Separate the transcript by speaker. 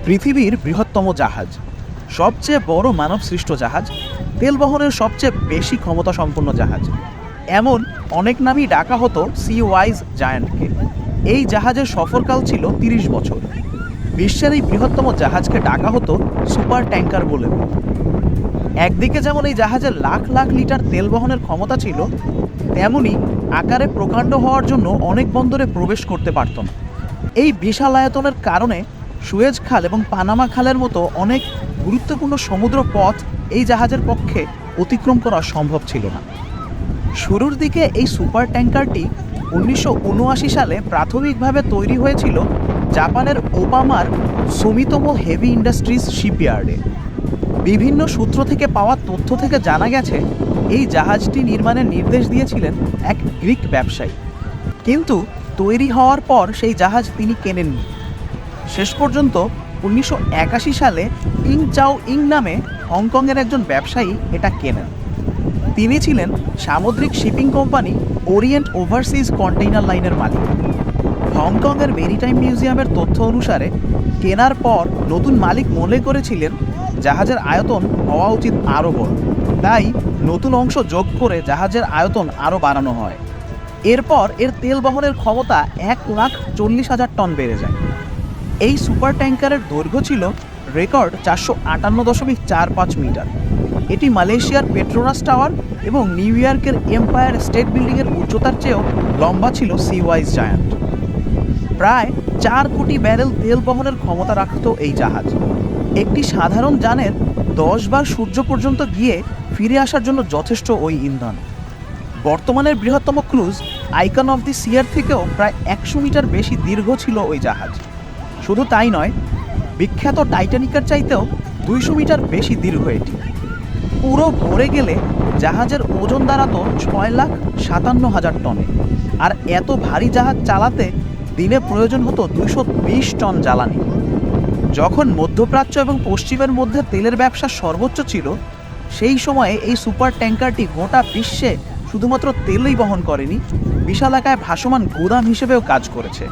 Speaker 1: পৃথিবীর বৃহত্তম জাহাজ, সবচেয়ে বড় মানবসৃষ্ট জাহাজ, তেল বহনের সবচেয়ে বেশি ক্ষমতা সম্পন্ন জাহাজ, এমন অনেক নামই ডাকা হতো সি ওয়াইজ জায়ান্টকে। এই জাহাজের সফরকাল ছিল ৩০ বছর। বিশ্বের এই বৃহত্তম জাহাজকে ডাকা হতো সুপার ট্যাঙ্কার বলেও। একদিকে যেমন এই জাহাজের লাখ লাখ লিটার তেল বহনের ক্ষমতা ছিল, তেমনি আকারে প্রকাণ্ড হওয়ার জন্য অনেক বন্দরে প্রবেশ করতে পারত না। এই বিশাল আয়তনের কারণে সুয়েজ খাল এবং পানামা খালের মতো অনেক গুরুত্বপূর্ণ সমুদ্র পথ এই জাহাজের পক্ষে অতিক্রম করা সম্ভব ছিল না। শুরুর দিকে এই সুপার ট্যাঙ্কারটি ১৯৭৯ সালে প্রাথমিকভাবে তৈরি হয়েছিল জাপানের ওবামার সুমিতোমো হেভি ইন্ডাস্ট্রিজ শিপইয়ার্ডে। বিভিন্ন সূত্র থেকে পাওয়া তথ্য থেকে জানা গেছে এই জাহাজটি নির্মাণের নির্দেশ দিয়েছিলেন এক গ্রিক ব্যবসায়ী, কিন্তু তৈরি হওয়ার পর সেই জাহাজ তিনি কেনেননি। শেষ পর্যন্ত ১৯৮১ সালে ইং চাও ইং নামে হংকংয়ের একজন ব্যবসায়ী এটা কেনেন। তিনি ছিলেন সামুদ্রিক shipping company Orient overseas container লাইনের মালিক। হংকংয়ের মেরিটাইম মিউজিয়ামের তথ্য অনুসারে কেনার পর নতুন মালিক মনে করেছিলেন জাহাজের আয়তন হওয়া উচিত আরও বড়, তাই নতুন অংশ যোগ করে জাহাজের আয়তন আরও বাড়ানো হয়। এরপর এর তেল বহনের ক্ষমতা ১,৪০,০০০ টন বেড়ে যায়। এই সুপার ট্যাঙ্কারের দৈর্ঘ্য ছিল রেকর্ড ৪৫৮.৪৫ মিটার। এটি মালয়েশিয়ার পেট্রোনাস টাওয়ার এবং নিউ ইয়র্কের এম্পায়ার স্টেট বিল্ডিংয়ের উচ্চতার চেয়েও লম্বা ছিল সি ওয়াইজ জায়ান্ট। প্রায় ৪ কোটি ব্যারেল তেল বহনের ক্ষমতা রাখত এই জাহাজ। একটি সাধারণ যানের ১০ বার সূর্য পর্যন্ত গিয়ে ফিরে আসার জন্য যথেষ্ট ওই ইন্ধন। বর্তমানের বৃহত্তম ক্রুজ আইকন অফ দি সিয়ার থেকেও প্রায় ১০০ মিটার বেশি দীর্ঘ ছিল ওই জাহাজ। শুধু তাই নয়, বিখ্যাত টাইটানিকের চাইতেও ২০০ মিটার বেশি দীর্ঘ এটি। পুরো ভরে গেলে জাহাজের ওজন দাঁড়াতো ৬,৫৭,০০০ টনে। আর এত ভারী জাহাজ চালাতে দিনে প্রয়োজন হতো ২২০ টন জ্বালানি। যখন মধ্যপ্রাচ্য এবং পশ্চিমের মধ্যে তেলের ব্যবসা সর্বোচ্চ ছিল, সেই সময়ে এই সুপার ট্যাঙ্কারটি গোটা বিশ্বে শুধুমাত্র তেলই বহন করেনি, বিশালাকায় ভাসমান গুদাম হিসেবেও কাজ করেছে।